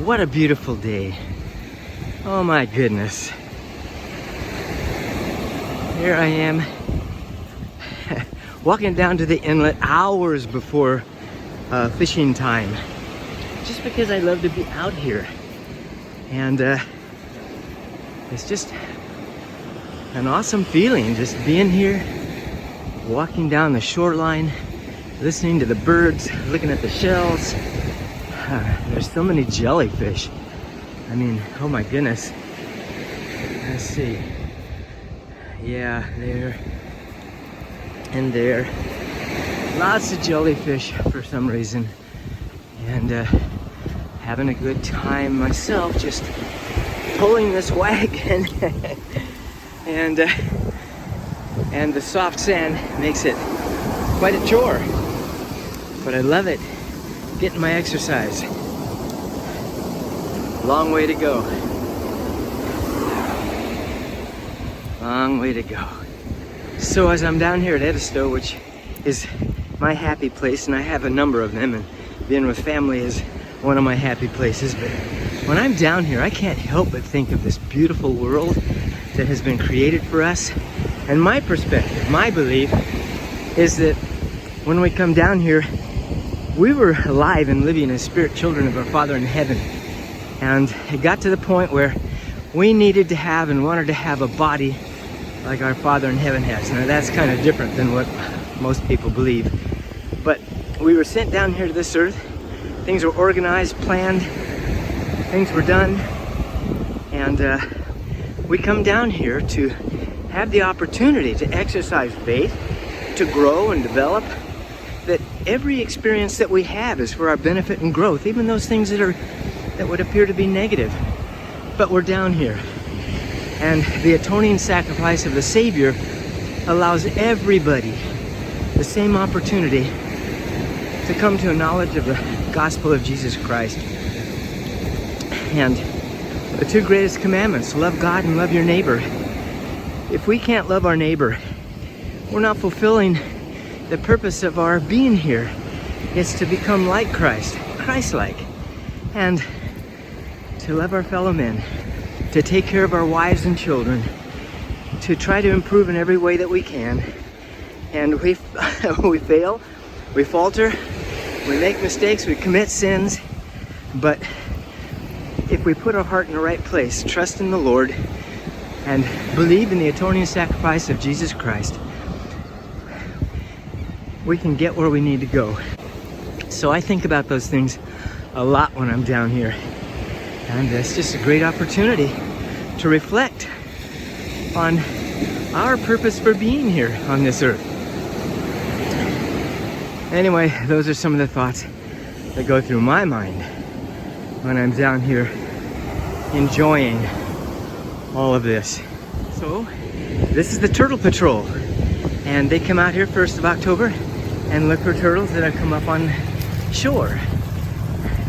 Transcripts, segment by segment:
What a beautiful day. Oh my goodness. Here I am walking down to the inlet hours before fishing time, just because I love to be out here. And it's just an awesome feeling just being here, walking down the shoreline, listening to the birds, looking at the shells. There's so many jellyfish. I mean, oh my goodness. Let's see. Yeah, there and there. Lots of jellyfish for some reason. And having a good time myself, just pulling this wagon. and the soft sand makes it quite a chore. But I love it. Getting my exercise. Long way to go. Long way to go. So as I'm down here at Edisto, which is my happy place, and I have a number of them, and being with family is one of my happy places, but when I'm down here, I can't help but think of this beautiful world that has been created for us. And my perspective, my belief, is that when we come down here, we were alive and living as spirit children of our Father in heaven. And it got to the point where we needed to have and wanted to have a body like our Father in heaven has. Now that's kind of different than what most people believe. But we were sent down here to this earth. Things were organized, planned, things were done. And we come down here to have the opportunity to exercise faith, to grow and develop. That every experience that we have is for our benefit and growth, even those things that would appear to be negative. But we're down here, and the atoning sacrifice of the Savior allows everybody the same opportunity to come to a knowledge of the gospel of Jesus Christ. And the two greatest commandments, love God and love your neighbor. If we can't love our neighbor, we're not fulfilling the purpose of our being here. Is to become like Christ, Christ-like, and to love our fellow men, to take care of our wives and children, to try to improve in every way that we can. And we fail, we falter, we make mistakes, we commit sins, but if we put our heart in the right place, trust in the Lord, and believe in the atoning sacrifice of Jesus Christ, we can get where we need to go. So I think about those things a lot when I'm down here. And it's just a great opportunity to reflect on our purpose for being here on this earth. Anyway, those are some of the thoughts that go through my mind when I'm down here enjoying all of this. So, this is the Turtle Patrol. And they come out here 1st of October and look for turtles that have come up on shore.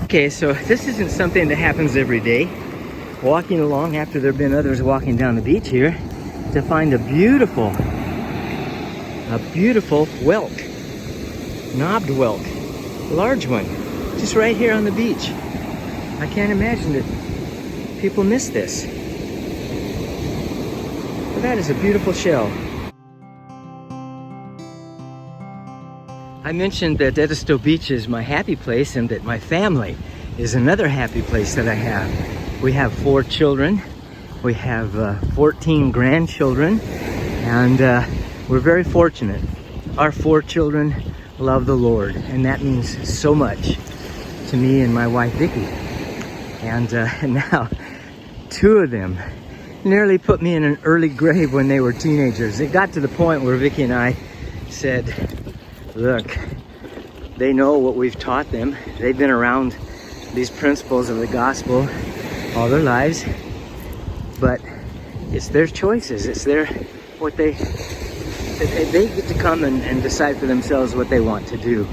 Okay, so this isn't something that happens every day. Walking along after there have been others walking down the beach here to find a beautiful whelk, knobbed whelk, large one, just right here on the beach. I can't imagine that people miss this. But that is a beautiful shell. I mentioned that Edisto Beach is my happy place and that my family is another happy place that I have. We have 4 children, we have 14 grandchildren, and we're very fortunate. Our 4 children love the Lord, and that means so much to me and my wife Vicki. And now 2 of them nearly put me in an early grave when they were teenagers. It got to the point where Vicki and I said, look, they know what we've taught them. They've been around these principles of the gospel all their lives, but it's their choices. It's what they get to come and decide for themselves what they want to do.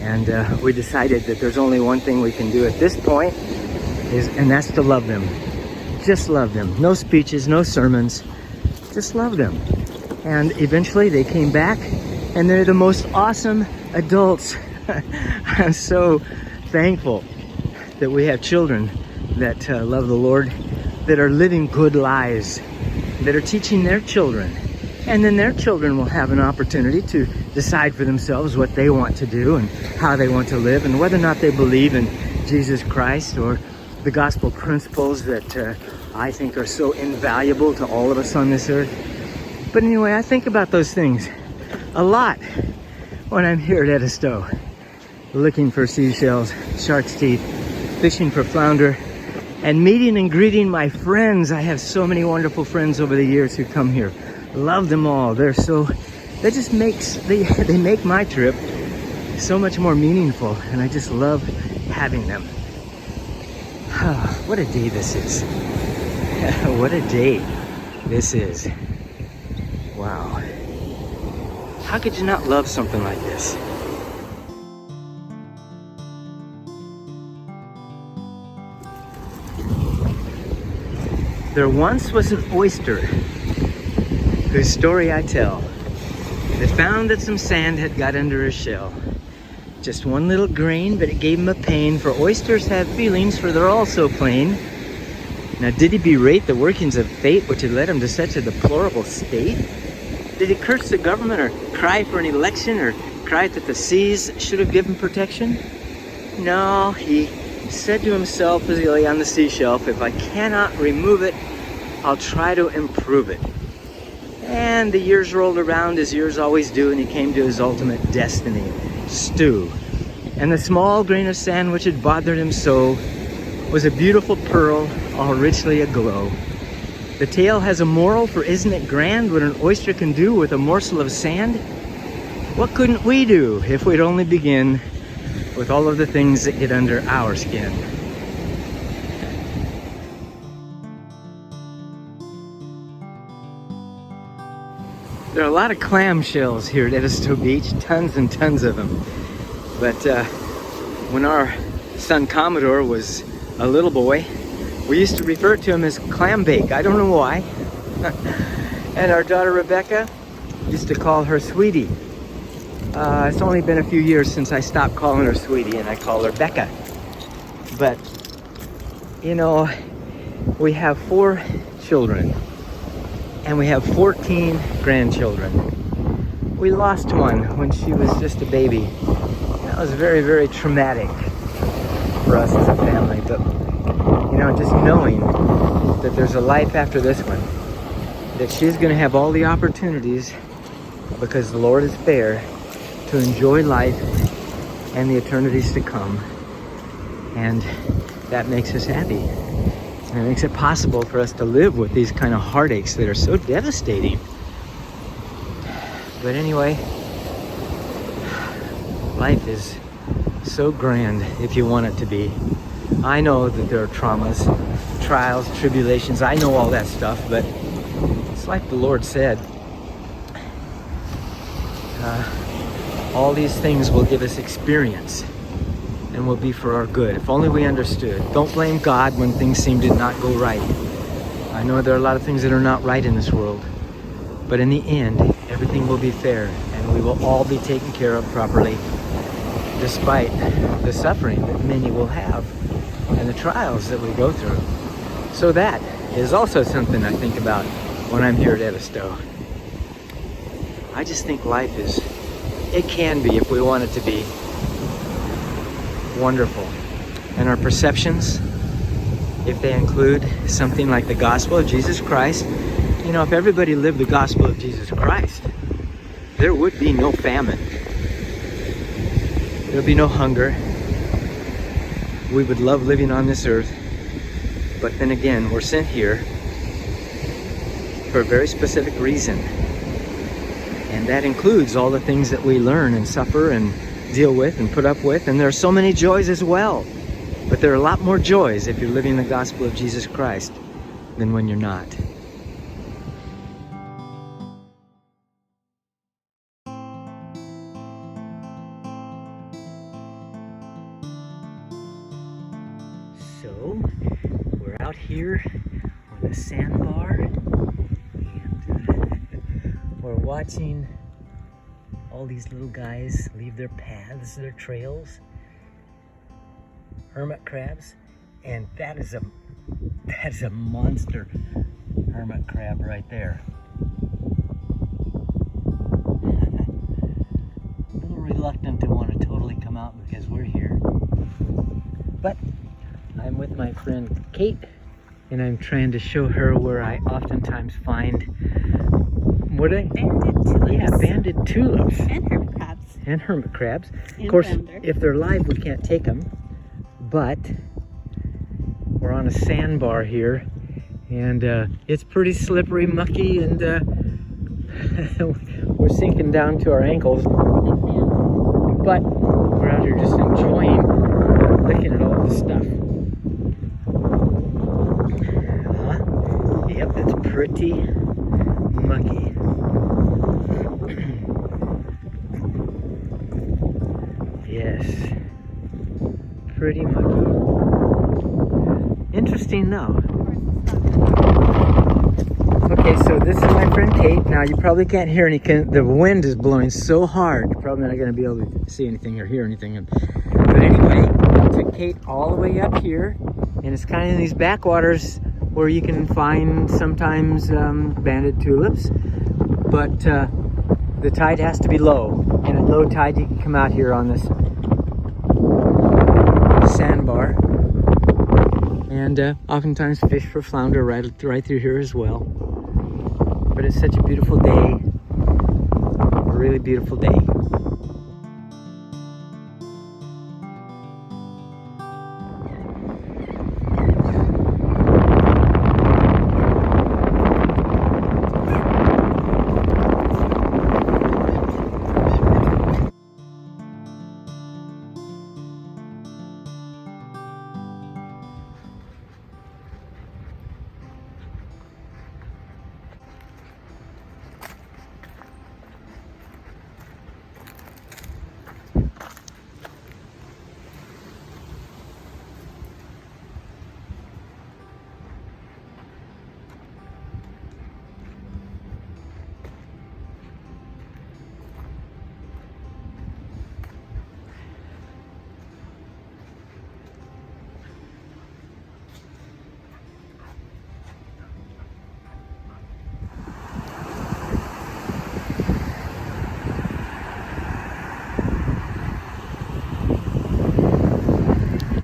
And we decided that there's only one thing we can do at this point, and that's to love them. Just love them. No speeches, no sermons, just love them. And eventually they came back, and they're the most awesome adults. I'm so thankful that we have children that love the Lord, that are living good lives, that are teaching their children. And then their children will have an opportunity to decide for themselves what they want to do and how they want to live, and whether or not they believe in Jesus Christ or the gospel principles that I think are so invaluable to all of us on this earth. But anyway, I think about those things a lot when I'm here at Edisto, looking for seashells, shark's teeth, fishing for flounder, and meeting and greeting my friends. I have so many wonderful friends over the years who come here. Love them all. They make my trip so much more meaningful, and I just love having them. What a day this is. What a day this is. Wow. How could you not love something like this? There once was an oyster whose story I tell, that found that some sand had got under his shell. Just one little grain, but it gave him a pain, for oysters have feelings, for they're all so plain. Now did he berate the workings of fate which had led him to such a deplorable state? Did he curse the government, or cry for an election, or cry that the seas should have given protection? No, he said to himself as he lay on the seashelf, if I cannot remove it, I'll try to improve it. And the years rolled around as years always do, and he came to his ultimate destiny, stew. And the small grain of sand which had bothered him so was a beautiful pearl, all richly aglow. The tale has a moral, for isn't it grand what an oyster can do with a morsel of sand? What couldn't we do if we'd only begin with all of the things that get under our skin? There are a lot of clamshells here at Edisto Beach, tons and tons of them. But when our son Commodore was a little boy, we used to refer to him as clam bake. I don't know why. And our daughter Rebecca used to call her Sweetie. It's only been a few years since I stopped calling her Sweetie and I call her Becca. But, you know, we have 4 children. And we have 14 grandchildren. We lost one when she was just a baby. That was very, very traumatic for us as a family. But, you know, just knowing that there's a life after this one, that she's going to have all the opportunities, because the Lord is fair, to enjoy life and the eternities to come. And that makes us happy. And it makes it possible for us to live with these kind of heartaches that are so devastating. But anyway, life is so grand if you want it to be. I know that there are traumas, trials, tribulations. I know all that stuff, but it's like the Lord said. All these things will give us experience and will be for our good, if only we understood. Don't blame God when things seem to not go right. I know there are a lot of things that are not right in this world, but in the end, everything will be fair, and we will all be taken care of properly, despite the suffering that many will have and the trials that we go through. So that is also something I think about when I'm here at Edisto. I just think life is, it can be, if we want it to be, wonderful. And our perceptions, if they include something like the gospel of Jesus Christ, you know, if everybody lived the gospel of Jesus Christ, there would be no famine. There would be no hunger. We would love living on this earth. But then again, we're sent here for a very specific reason. And that includes all the things that we learn and suffer and deal with and put up with. And there are so many joys as well. But there are a lot more joys if you're living the gospel of Jesus Christ than when you're not. So, we're out here on the sandbar, and we're watching all these little guys leave their paths, their trails. Hermit crabs. And that is a monster hermit crab right there. A little reluctant to want to totally come out because we're here. But I'm with my friend Kate, and I'm trying to show her where I oftentimes find banded tulips. Yeah, banded tulips. And hermit crabs. And hermit crabs. And of course, flounder. if they're live, we can't take them. But we're on a sandbar here, and it's pretty slippery, mucky, and we're sinking down to our ankles. But we're out here just enjoying looking at all the stuff. Yep, it's pretty mucky. Yes, pretty mucky. Interesting though. Okay, so this is my friend Kate. Now you probably can't hear anything. The wind is blowing so hard, you're probably not going to be able to see anything or hear anything. But anyway, I took Kate all the way up here, and it's kind of in these backwaters where you can find sometimes banded tulips, but the tide has to be low, and at low tide you can come out here on this sandbar and oftentimes fish for flounder right through here as well. But it's such a beautiful day, a really beautiful day.